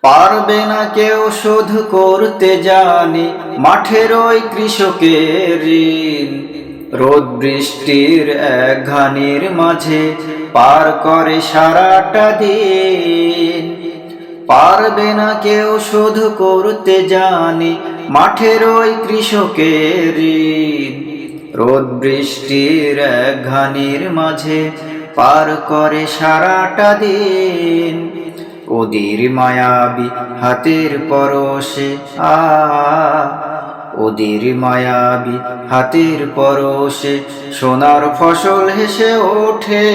পারবে না কেউ শোধ করতে জানি মাঠের ওই কৃষকের ঋণ। রোদ বৃষ্টির এক ঘানির মাঝে পার করে সারাটা দিন। পারবে না কেউ শোধ করতে জানি মাঠের ওই কৃষকের ঋণ। রোদ বৃষ্টির এক ঘানির মাঝে পার করে সারাটা দিন। ওদের মায়াবী হাতের পরশে ওদের মায়াবী হাতের পরশে সোনার ফসল হেসে ওঠে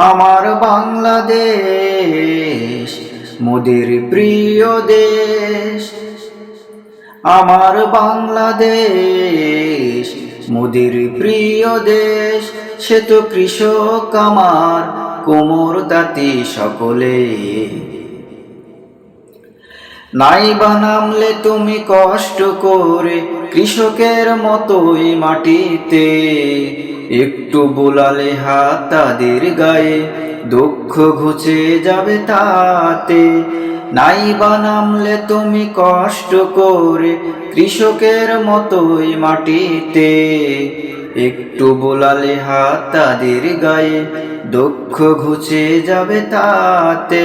আমার বাংলাদেশ, মোদের প্রিয় দেশ। আমার বাংলাদেশ মোদের প্রিয় দেশ, সে তো কৃষক আমার কোমর তাঁতি সকলে। নাই বা নামলে তুমি কষ্ট করে কৃষকের মতোই মাটিতে, একটু বোলালে হাত তাদের গায়ে দুঃখ ঘুচে যাবে তাতে। নাই বা নামলে তুমি কষ্ট করে কৃষকের মতোই মাটিতে, একটু বোলালে হাত তাদের গায়ে দুঃখ ঘুচে যাবে তাতে।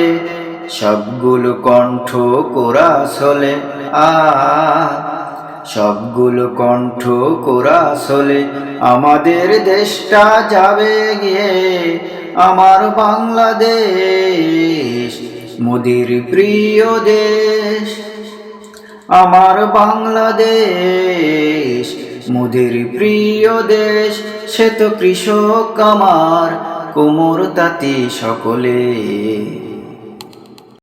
সবগুলো কণ্ঠ কোরাস হলে সবগুলো কণ্ঠ কোরাস হলে আমাদের দেশটা যাবে গিয়ে। আমার বাংলাদেশ মোদের প্রিয় দেশ, আমার বাংলাদেশ মোদের প্রিয় দেশ, সে তো কৃষক আমার কোমর তাঁতি সকলে।